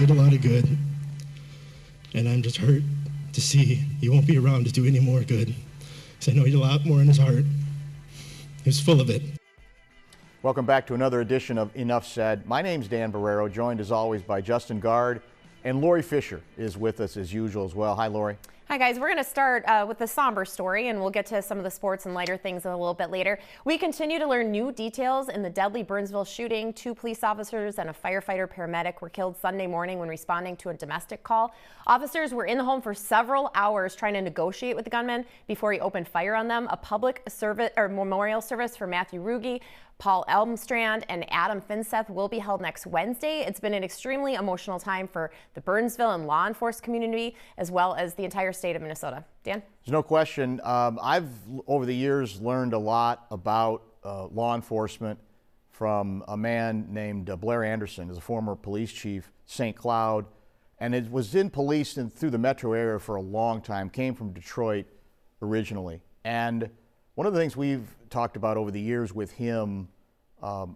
did a lot of good, and I'm just hurt to see he won't be around to do any more good, because I know he had a lot more in his heart. He was full of it. Welcome back to another edition of Enough Said. My name's Dan Barreiro, joined as always by Justin Gaard, and Lori Fisher is with us as usual as well. Hi, Lori. Hi guys, we're going to start with a somber story, and we'll get to some of the sports and lighter things a little bit later. We continue to learn new details in the deadly Burnsville shooting. 2 police officers and a firefighter paramedic were killed Sunday morning when responding to a domestic call. Officers were in the home for several hours trying to negotiate with the gunman before he opened fire on them. A public service or memorial service for Matthew Ruge, Paul Elmstrand, and Adam Finseth will be held next Wednesday. It's been an extremely emotional time for the Burnsville and law enforcement community, as well as the entire state of Minnesota. Dan? There's no question. I've, over the years, learned a lot about law enforcement from a man named Blair Anderson, who's a former police chief, St. Cloud, and it was in police and through the metro area for a long time, came from Detroit originally. And one of the things we've talked about over the years with him,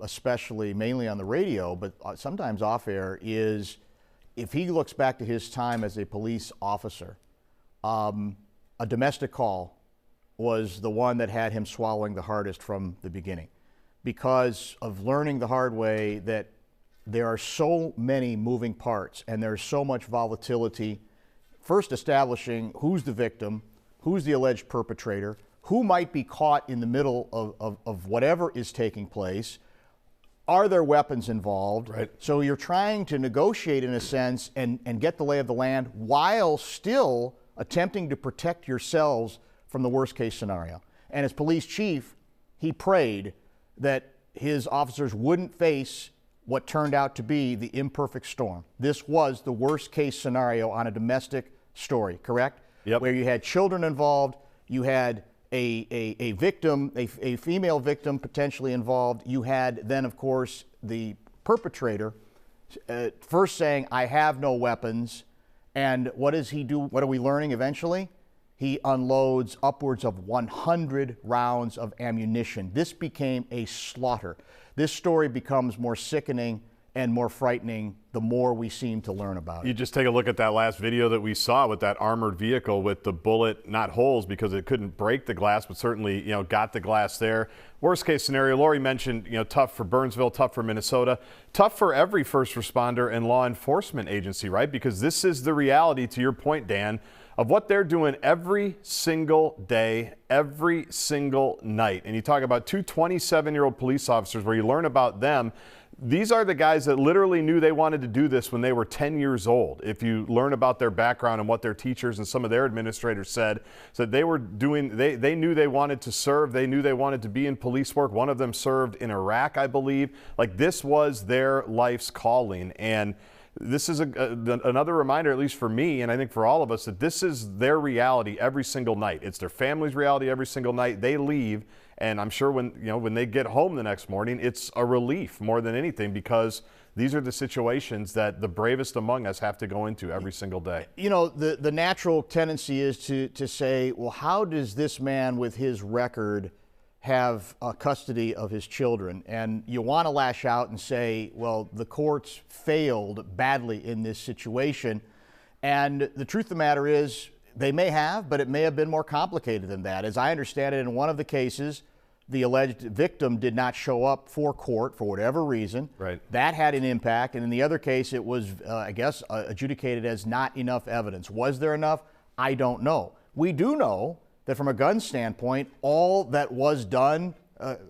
especially mainly on the radio, but sometimes off air, is if he looks back to his time as a police officer, a domestic call was the one that had him swallowing the hardest from the beginning, because of learning the hard way that there are so many moving parts and there's so much volatility. First, establishing who's the victim, who's the alleged perpetrator, who might be caught in the middle of whatever is taking place. Are there weapons involved? Right. So you're trying to negotiate in a sense and get the lay of the land while still attempting to protect yourselves from the worst case scenario. And as police chief, he prayed that his officers wouldn't face what turned out to be the imperfect storm. This was the worst case scenario on a domestic story, correct? Yep. Where you had children involved, you had a victim, a female victim potentially involved. You had then, of course, the perpetrator first saying, I have no weapons. And what does he do? What are we learning eventually? He unloads upwards of 100 rounds of ammunition. This became a slaughter. This story becomes more sickening and more frightening the more we seem to learn about it. You just take a look at that last video that we saw with that armored vehicle with the bullet, not holes because it couldn't break the glass, but certainly, got the glass there. Worst case scenario, Lori mentioned, tough for Burnsville, tough for Minnesota, tough for every first responder and law enforcement agency, right? Because this is the reality, to your point, Dan, of what they're doing every single day, every single night. And you talk about 2 27-year-old police officers where you learn about them. These are the guys that literally knew they wanted to do this when they were 10 years old. If you learn about their background and what their teachers and some of their administrators said they were doing, they knew they wanted to serve. They knew they wanted to be in police work. One of them served in Iraq, I believe. Like, this was their life's calling. And this is another reminder, at least for me, and I think for all of us, that this is their reality every single night. It's their family's reality every single night. They leave, and I'm sure when they get home the next morning, it's a relief more than anything, because these are the situations that the bravest among us have to go into every single day. The natural tendency is to say, well, how does this man with his record have custody of his children? And you want to lash out and say, well, the courts failed badly in this situation. And the truth of the matter is, they may have, but it may have been more complicated than that. As I understand it, in one of the cases, the alleged victim did not show up for court for whatever reason. Right. That had an impact. And in the other case, it was, adjudicated as not enough evidence. Was there enough? I don't know. We do know that from a gun standpoint, all that was done,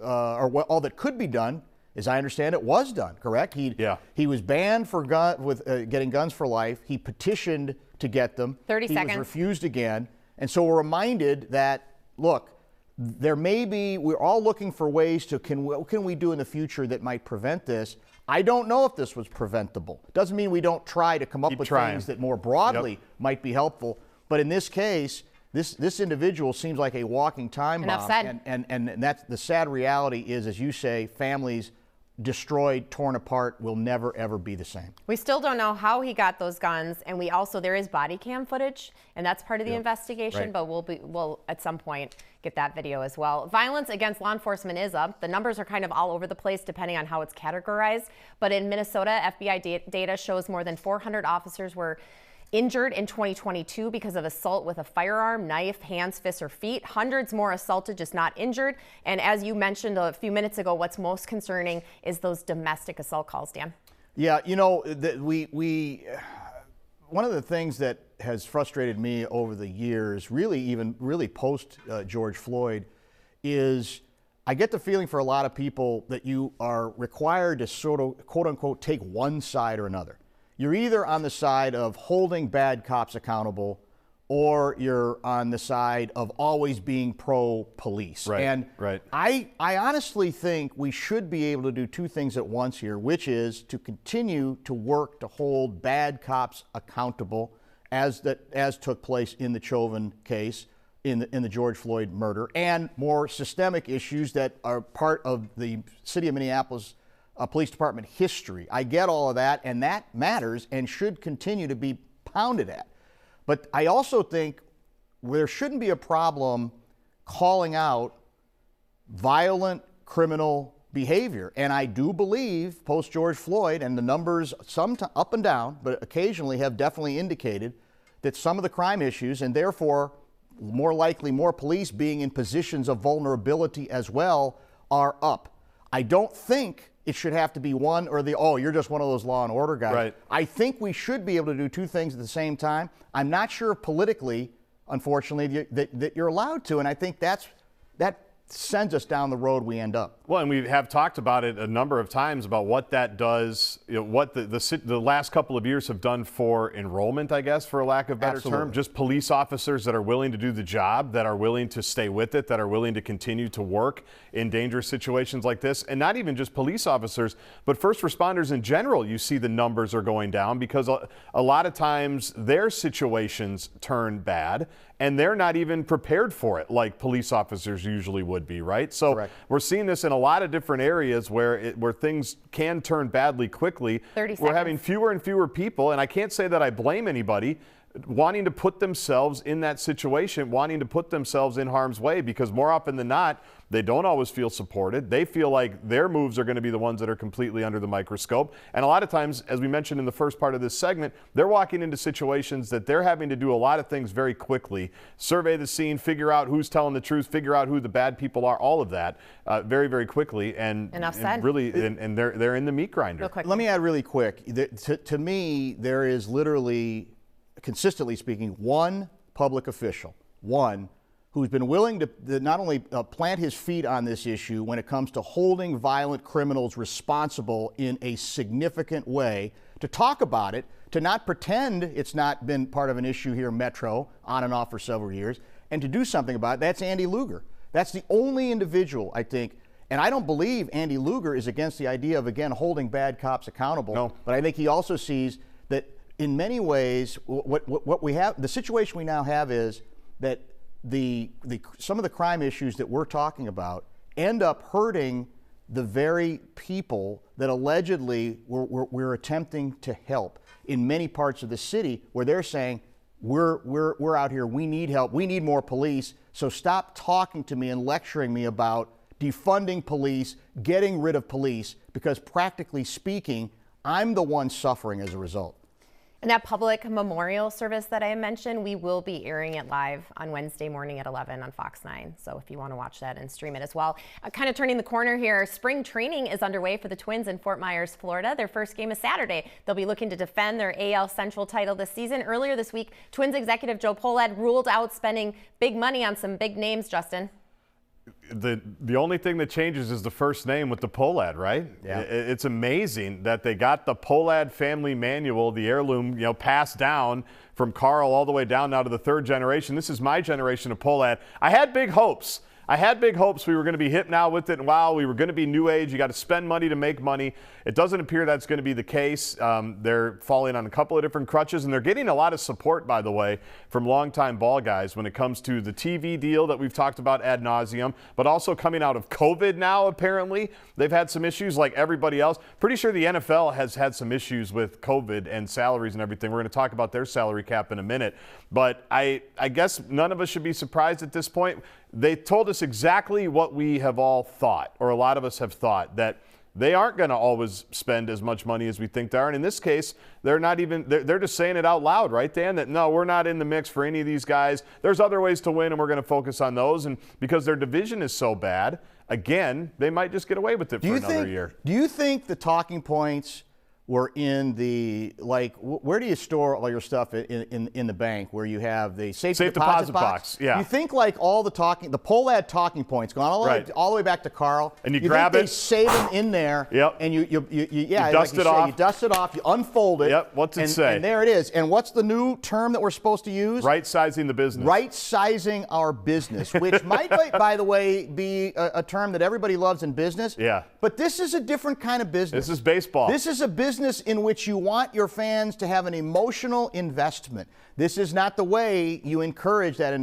all that could be done, as I understand it, was done, correct? He was banned for getting guns for life. He petitioned to get them. 30 seconds. He was refused again. And so we're reminded that, look, there may be, we're all looking for ways to, what can we do in the future that might prevent this? I don't know if this was preventable. Doesn't mean we don't try to come up with things that more broadly might be helpful. But in this case, this individual seems like a walking time bomb. Enough said. And that's the sad reality is, as you say, families destroyed, torn apart, will never, ever be the same. We still don't know how he got those guns, and there is body cam footage, and that's part of the investigation, right. but we'll at some point get that video as well. Violence against law enforcement is up. The numbers are kind of all over the place depending on how it's categorized, but in Minnesota, FBI data shows more than 400 officers were injured in 2022 because of assault with a firearm, knife, hands, fists, or feet. Hundreds more assaulted, just not injured. And as you mentioned a few minutes ago, what's most concerning is those domestic assault calls, Dan. Yeah, one of the things that has frustrated me over the years, really post George Floyd, is I get the feeling for a lot of people that you are required to sort of, quote unquote, take one side or another. You're either on the side of holding bad cops accountable, or you're on the side of always being pro-police. Right, and right. I honestly think we should be able to do two things at once here, which is to continue to work to hold bad cops accountable, as took place in the Chauvin case, in the George Floyd murder, and more systemic issues that are part of the city of Minneapolis Police Department history. I get all of that, and that matters and should continue to be pounded at. But I also think there shouldn't be a problem calling out violent criminal behavior. And I do believe post George Floyd, and the numbers some up and down, but occasionally have definitely indicated that some of the crime issues, and therefore more likely more police being in positions of vulnerability as well, are up. I don't think it should have to be one or the, oh, you're just one of those law and order guys. Right. I think we should be able to do two things at the same time. I'm not sure politically, unfortunately, that you're allowed to, and I think that sends us down the road we end up. Well, and we have talked about it a number of times about what that does, what the last couple of years have done for enrollment, I guess, for a lack of a better term. Just police officers that are willing to do the job, that are willing to stay with it, that are willing to continue to work in dangerous situations like this. And not even just police officers, but first responders in general. You see the numbers are going down because a lot of times their situations turn bad and they're not even prepared for it like police officers usually would be, right? So Correct. We're seeing this in a lot of different areas where things can turn badly quickly. 30 seconds. We're having fewer and fewer people, and I can't say that I blame anybody, wanting to put themselves in that situation, wanting to put themselves in harm's way, because more often than not, they don't always feel supported. They feel like their moves are going to be the ones that are completely under the microscope. And a lot of times, as we mentioned in the first part of this segment, they're walking into situations that they're having to do a lot of things very quickly, survey the scene, figure out who's telling the truth, figure out who the bad people are, all of that very, very quickly. And Enough said. And they're in the meat grinder. Real quick. Let me add really quick. To me, there is literally, consistently speaking, one public official, who's been willing to not only plant his feet on this issue when it comes to holding violent criminals responsible in a significant way, to talk about it, to not pretend it's not been part of an issue here in Metro on and off for several years, and to do something about it. That's Andy Lugar. That's the only individual, I think, and I don't believe Andy Lugar is against the idea of, again, holding bad cops accountable. No. But I think he also sees that in many ways, what we have, the situation we now have is that some of the crime issues that we're talking about end up hurting the very people that allegedly we're attempting to help in many parts of the city, where they're saying, we're out here, we need help, we need more police, so stop talking to me and lecturing me about defunding police, getting rid of police, because practically speaking, I'm the one suffering as a result. And that public memorial service that I mentioned, we will be airing it live on Wednesday morning at 11 on Fox 9. So if you want to watch that and stream it as well. Kind of turning the corner here, spring training is underway for the Twins in Fort Myers, Florida. Their first game is Saturday. They'll be looking to defend their AL Central title this season. Earlier this week, Twins executive Joe Pohlad ruled out spending big money on some big names, Justin. The only thing that changes is the first name with the Pohlad, right? Yeah. It's amazing that they got the Pohlad family manual, the heirloom, passed down from Carl all the way down now to the third generation. This is my generation of Pohlad. I had big hopes I had big hopes we were going to be hip now with it, and wow, we were going to be new age. You got to spend money to make money. It doesn't appear that's going to be the case. They're falling on a couple of different crutches, and they're getting a lot of support, by the way, from longtime ball guys when it comes to the TV deal that we've talked about ad nauseum, but also coming out of COVID now, apparently. They've had some issues like everybody else. Pretty sure the NFL has had some issues with COVID and salaries and everything. We're going to talk about their salary cap in a minute. But I guess none of us should be surprised at this point. They told us exactly what we have all thought, or a lot of us have thought, that they aren't going to always spend as much money as we think they are. And in this case, they're just saying it out loud, right, Dan? That no, we're not in the mix for any of these guys. There's other ways to win, and we're going to focus on those. And because their division is so bad, again, they might just get away with it for another year. Do you think the talking points were in the, like, where do you store all your stuff in the bank, where you have the safe deposit box? Yeah. You think like all the Pollad talking points gone all the way back to Carl. And you grab it. They save them in there. Yep. And you dust it off. You dust it off. You unfold it. Yep. What's it say? And there it is. And what's the new term that we're supposed to use? Right sizing the business. Right sizing our business, which might, by the way, be a term that everybody loves in business. Yeah. But this is a different kind of business. This is baseball. This is a business in which you want your fans to have an emotional investment. This is not the way you encourage that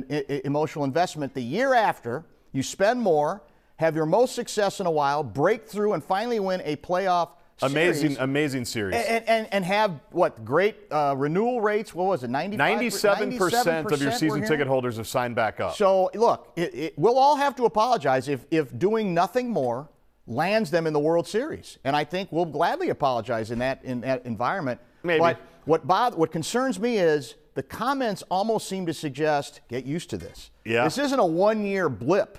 emotional investment. The year after, you spend more, have your most success in a while, break through, and finally win a playoff series. Amazing series. And have, great renewal rates? What was it, 97% of your season ticket holders have signed back up. So, look, we'll all have to apologize if doing nothing more lands them in the World Series. And I think we'll gladly apologize in that environment. Maybe. But what concerns me is the comments almost seem to suggest, get used to this. Yeah. This isn't a one-year blip.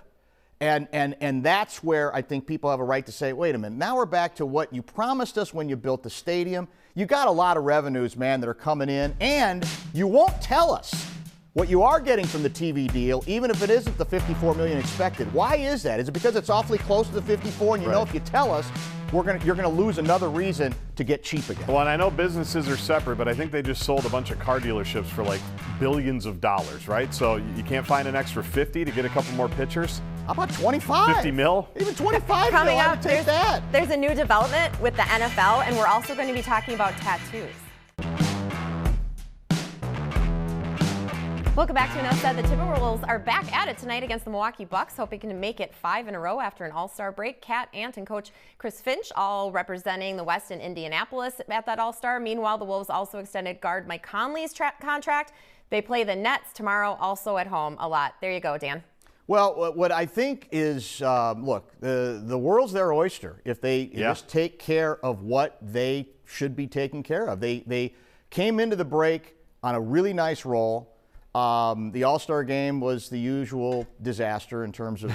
And that's where I think people have a right to say, wait a minute, now we're back to what you promised us when you built the stadium. You got a lot of revenues, man, that are coming in, and you won't tell us what you are getting from the TV deal, even if it isn't the $54 million expected. Why is that? Is it because it's awfully close to the 54, and you know if you tell us, you're going to lose another reason to get cheap again? Well, and I know businesses are separate, but I think they just sold a bunch of car dealerships for like billions of dollars, right? So you can't find an extra 50 to get a couple more pitchers? How about 25? 50 mil? Even 25 Coming mil, I up, would take that. There's a new development with the NFL, and we're also going to be talking about tattoos. Welcome back to Enough Said. The Timberwolves are back at it tonight against the Milwaukee Bucks, hoping to make it 5 in a row after an all-star break. Kat Ant and Coach Chris Finch all representing the West in Indianapolis at that all-star. Meanwhile, the Wolves also extended guard Mike Conley's contract. They play the Nets tomorrow, also at home a lot. There you go, Dan. Well, what I think is, look, the world's their oyster if they just take care of what they should be taking care of. They came into the break on a really nice roll. The All-Star game was the usual disaster in terms of,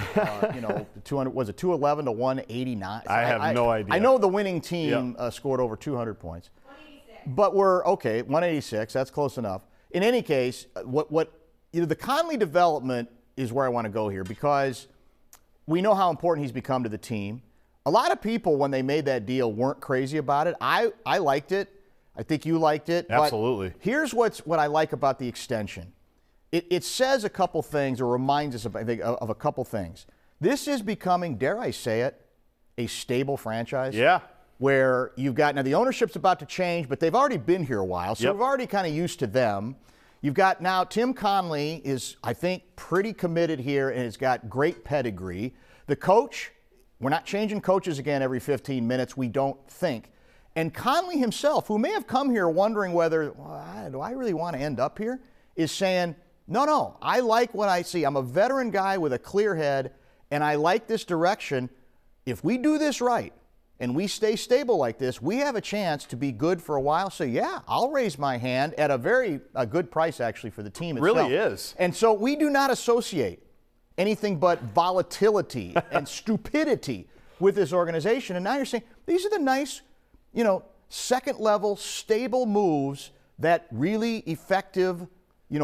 200, was it 211 to 189? I have no idea. I know the winning team scored over 200 points. 186. But we're, okay, 186, that's close enough. In any case, the Conley development is where I want to go here, because we know how important he's become to the team. A lot of people, when they made that deal, weren't crazy about it. I liked it. I think you liked it. Absolutely. But here's what I like about the extension. It says a couple things, or reminds us of a couple things. This is becoming, dare I say it, a stable franchise. Yeah. Where you've got, now the ownership's about to change, but they've already been here a while, so we're already kind of used to them. You've got now Tim Conley is, I think, pretty committed here and has got great pedigree. The coach, we're not changing coaches again every 15 minutes, we don't think. And Conley himself, who may have come here wondering whether, do I really want to end up here, is saying, no, I like what I see. I'm a veteran guy with a clear head, and I like this direction. If we do this right and we stay stable like this, we have a chance to be good for a while. So, yeah, I'll raise my hand at a good price, actually, for the team itself. It really is. And so we do not associate anything but volatility and stupidity with this organization. And now you're saying these are the nice, second-level, stable moves that really effective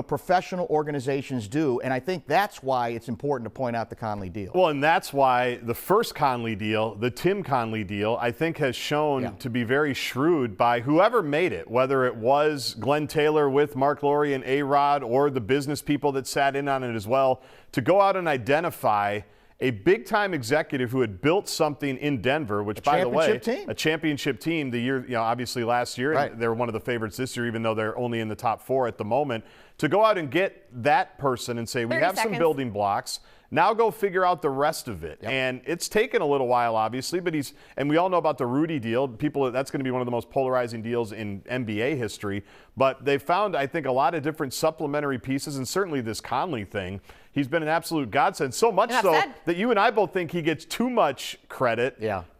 professional organizations do, and I think that's why it's important to point out the Conley deal. Well, and that's why the first Conley deal, the Tim Conley deal, I think has shown to be very shrewd by whoever made it, whether it was Glenn Taylor with Mark Lowry and A-Rod or the business people that sat in on it as well, to go out and identify a big-time executive who had built something in Denver, which, by the way, a championship team the year, obviously last year, and they were one of the favorites this year, even though they're only in the top 4 at the moment, to go out and get that person and say, we have some building blocks. Now go figure out the rest of it. And it's taken a little while, obviously, but and we all know about the Rudy deal. That's going to be one of the most polarizing deals in NBA history. But they found, I think, a lot of different supplementary pieces, and certainly this Conley thing. He's been an absolute godsend, so much so that you and I both think he gets too much credit.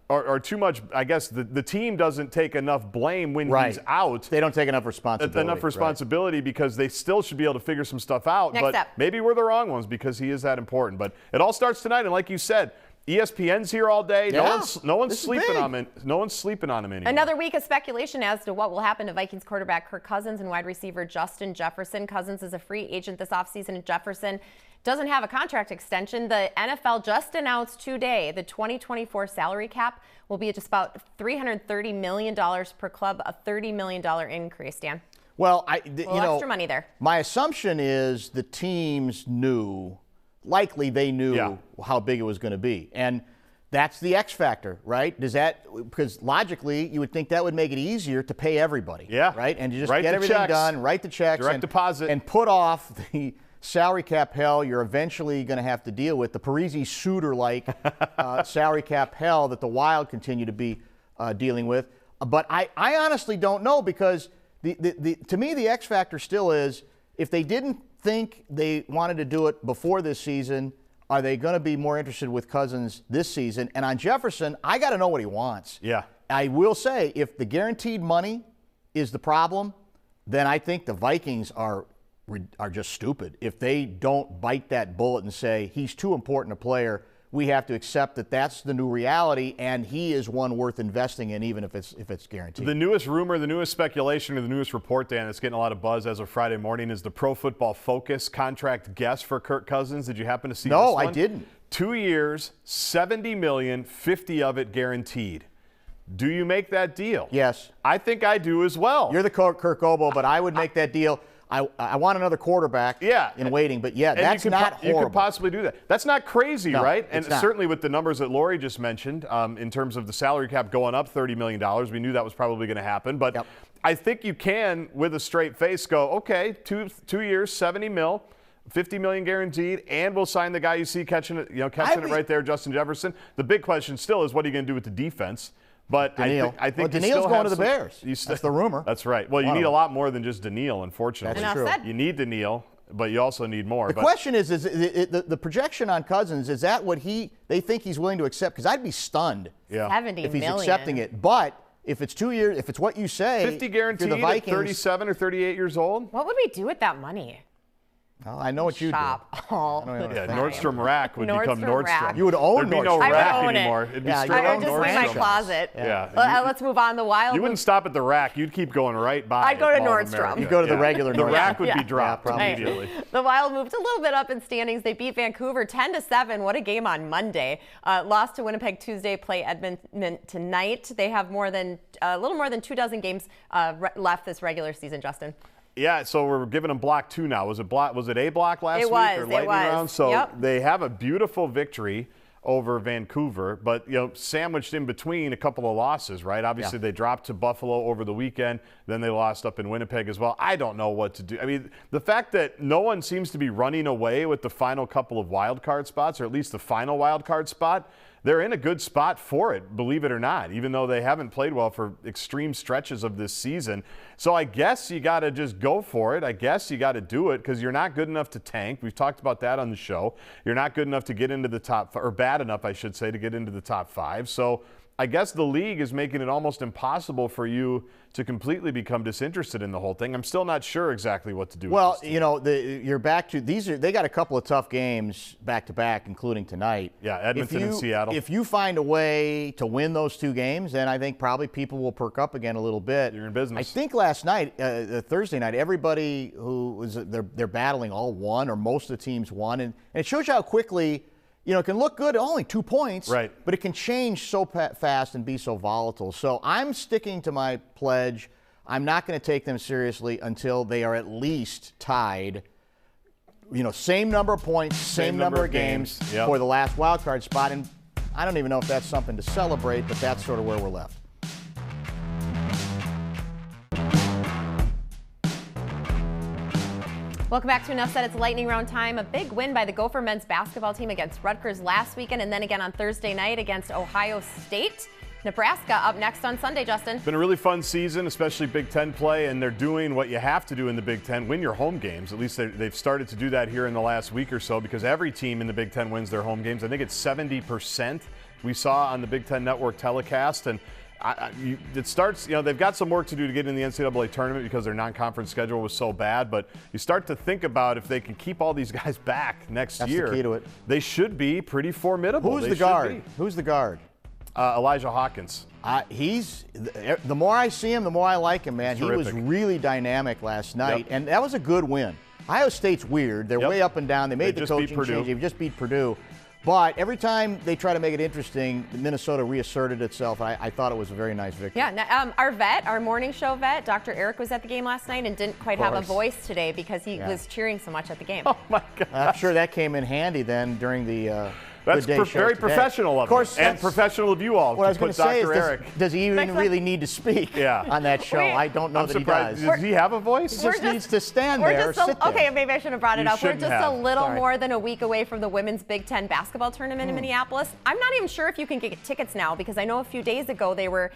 Or too much, I guess the team doesn't take enough blame when he's out. They don't take enough responsibility. Because they still should be able to figure some stuff out. Next but up. maybe we're the wrong ones because he is that important. But it all starts tonight, and like you said, ESPN's here all day. No one's sleeping on him. No one's sleeping on him anymore. Another week of speculation as to what will happen to Vikings quarterback Kirk Cousins and wide receiver Justin Jefferson. Cousins is a free agent this offseason, and Jefferson doesn't have a contract extension. The NFL just announced today the 2024 salary cap will be at just about $330 million per club, a $30 million increase, Dan. Well, extra money there. My assumption is the teams likely they knew how big it was going to be. And that's the X factor, right? Because logically you would think that would make it easier to pay everybody. Right? And you just get everything done, write the checks, direct deposit, and put off the salary cap hell you're eventually going to have to deal with, the Parisi Suter-like salary cap hell that the Wild continue to be dealing with. But I honestly don't know, because to me the X factor still is, if they didn't think they wanted to do it before this season, are they going to be more interested with Cousins this season? And on Jefferson, I got to know what he wants. I will say, if the guaranteed money is the problem, then I think the Vikings are just stupid. If they don't bite that bullet and say, he's too important a player, we have to accept that that's the new reality, and he is one worth investing in, even if it's guaranteed. The newest rumor, the newest speculation, or the newest report, Dan, that's getting a lot of buzz as of Friday morning, is the Pro Football Focus contract guess for Kirk Cousins. Did you happen to see this one? No, I didn't. 2 years, $70 million, 50 of it guaranteed. Do you make that deal? Yes. I think I do as well. You're the Kirk Obo, but I would make that deal. I want another quarterback in waiting, but that's not horrible. You could possibly do that. That's not crazy, right? And not. Certainly with the numbers that Lori just mentioned, in terms of the salary cap going up $30 million, we knew that was probably going to happen. But I think you can, with a straight face, go, okay, two years, $70 million. $50 million guaranteed, and we'll sign the guy you see catching it right there, Justin Jefferson. The big question still is, what are you going to do with the defense? But I think Daniil's going to the Bears. That's the rumor. That's right. Well, you need a lot more than just Daniil, unfortunately. That's true. You need Daniil, but you also need more. The question is the projection on Cousins, is that what they think he's willing to accept? Because I'd be stunned $70 if he's million. accepting it. But if it's 2 years, if it's what you say, 50 guaranteed the Vikings, at 37 or 38 years old. What would we do with that money? Well, I know what you do. Nordstrom Rack would become Nordstrom. You would own Nordstrom. There'd be no Rack anymore. It'd be straight I up would just Nordstrom. leave my closet. Let's move on. The Wild. You wouldn't stop at the Rack. You'd keep going right by. I'd go to Nordstrom. You'd go to the regular Nordstrom. The Rack would be dropped immediately. The Wild moved a little bit up in standings. They beat Vancouver 10-7. What a game on Monday. Lost to Winnipeg Tuesday. Play Edmonton tonight. They have a little more than 24 games left this regular season. Justin. Yeah, so we're giving them block 2 now. Was it A block last week or lightning round? So they have a beautiful victory over Vancouver, but sandwiched in between a couple of losses, right? Obviously they dropped to Buffalo over the weekend, then they lost up in Winnipeg as well. I don't know what to do. I mean, the fact that no one seems to be running away with the final couple of wild card spots, or at least the final wild card spot, they're in a good spot for it, believe it or not, even though they haven't played well for extreme stretches of this season. So I guess you got to just go for it. I guess you got to do it, because you're not good enough to tank. We've talked about that on the show. You're not good enough to get into the top, or bad enough, I should say, to get into the top 5. So I guess the league is making it almost impossible for you to completely become disinterested in the whole thing. I'm still not sure exactly what to do. Well, you know, you're back to they got a couple of tough games back to back, including tonight. Yeah, Edmonton and Seattle. If you find a way to win those 2 games, then I think probably people will perk up again a little bit. You're in business. I think last night, Thursday night, everybody who was they're battling all won, or most of the teams won, and it shows you how quickly. You know, it can look good, only 2 points, right? But it can change so fast and be so volatile. So I'm sticking to my pledge. I'm not going to take them seriously until they are at least tied. You know, same number of points, same number of games for the last wild card spot. And I don't even know if that's something to celebrate, but that's sort of where we're left. Welcome back to Enough Said. It's lightning round time. A big win by the Gopher men's basketball team against Rutgers last weekend, and then again on Thursday night against Ohio State. Nebraska up next on Sunday, Justin. Been a really fun season, especially Big Ten play, and they're doing what you have to do in the Big Ten, win your home games. At least they've started to do that here in the last week or so, because every team in the Big Ten wins their home games. I think it's 70% we saw on the Big Ten Network telecast, and it starts, you know, they've got some work to do to get in the NCAA tournament because their non-conference schedule was so bad, but you start to think about if they can keep all these guys back next year. That's the key to it. They should be pretty formidable. Who's the guard? Who's the guard? Elijah Hawkins. The more I see him, the more I like him, man. He was really dynamic last night, and that was a good win. Ohio State's weird. They're way up and down. They made the coaching change. They just beat Purdue. But every time they try to make it interesting, Minnesota reasserted itself. I thought it was a very nice victory. Yeah, our morning show vet, Dr. Eric, was at the game last night and didn't quite have a voice today because he was cheering so much at the game. Oh, my God. I'm sure that came in handy then during the That's very professional of course, and professional of you all. What I was going to say is, does he even really need to speak on that show? I don't know that he does. Does he have a voice? He just needs to stand there or sit there. Okay, maybe I should have brought it up. We're just a little more than a week away from the women's Big Ten basketball tournament in Minneapolis. I'm not even sure if you can get tickets now because I know a few days ago they were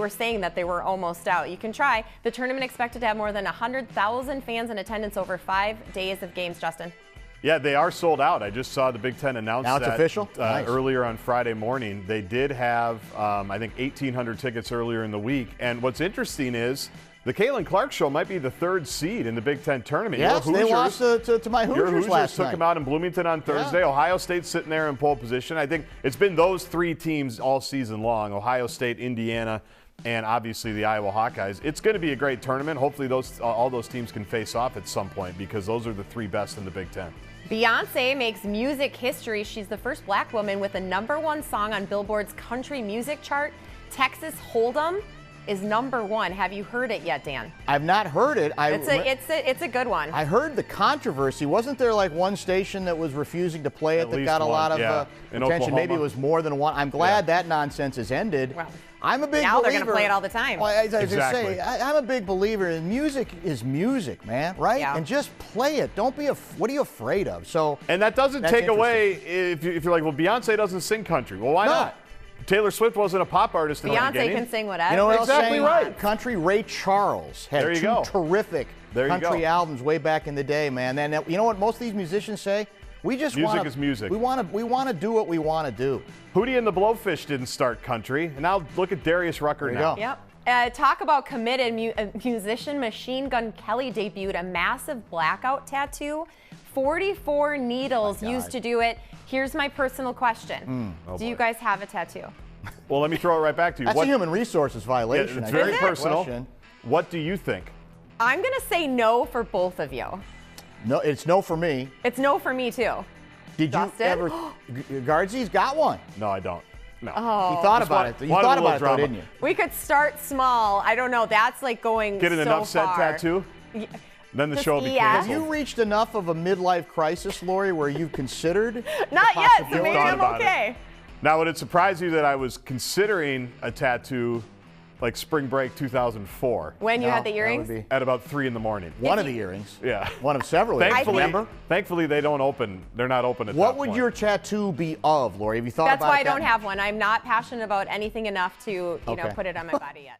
saying that they were almost out. You can try. The tournament expected to have more than 100,000 fans in attendance over 5 days of games, Justin. Yeah, they are sold out. I just saw the Big Ten announce that. Now it's official? Nice. Earlier on Friday morning. They did have, I think, 1,800 tickets earlier in the week. And what's interesting is the Caitlin Clark Show might be the 3rd seed in the Big Ten tournament. Yes, they lost to my Hoosiers last night. Took them out in Bloomington on Thursday. Ohio State's sitting there in pole position. I think it's been those 3 teams all season long, Ohio State, Indiana, and obviously the Iowa Hawkeyes. It's going to be a great tournament. Hopefully all those teams can face off at some point because those are the 3 best in the Big Ten. Beyonce makes music history. She's the first black woman with a #1 song on Billboard's country music chart. Texas Hold'em is #1. Have you heard it yet, Dan? I've not heard it. It's a good one. I heard the controversy. Wasn't there like one station that was refusing to play it that got a lot of attention? Oklahoma. Maybe it was more than one. I'm glad that nonsense has ended. Well, I'm a big now believer. They're going to play it all the time. Well, as I was going to say, I'm a big believer in music is music, man, right? Yeah. And just play it. Don't be what are you afraid of? And that doesn't take away if you're like, well, Beyonce doesn't sing country. Well, why not? Taylor Swift wasn't a pop artist in the beginning. Beyonce can sing whatever. You know what exactly right. Country. Ray Charles had 2 terrific country albums way back in the day, man. And you know what most of these musicians say? We just music is music. We want to do what we want to do. Hootie and the Blowfish didn't start country, and now look at Darius Rucker now. Yep. Talk about committed. Musician Machine Gun Kelly debuted a massive blackout tattoo. 44 needles used to do it. Here's my personal question. Do you guys have a tattoo? Well, let me throw it right back to you. That's a human resources violation. Yeah, it's very personal. What do you think? I'm going to say no for both of you. No, it's no for me. It's no for me, too. Did Justin? you ever? Guardsy's got one. No, I don't. No. Oh. You thought about it. You thought about it, though, didn't you? We could start small. I don't know. That's like going Get an Enough Said tattoo? Then the show will be canceled. Have you reached enough of a midlife crisis, Lori, where you've considered? Not yet, so maybe I'm okay. Now, would it surprise you that I was considering a tattoo like spring break 2004? When you had the earrings? At about 3 in the morning. One of the earrings. Yeah. One of several earrings. Thankfully, they don't open. They're not open at that point. What would your tattoo be of, Lori? Have you thought about that? That's why I don't have one. I'm not passionate about anything enough to, put it on my body yet.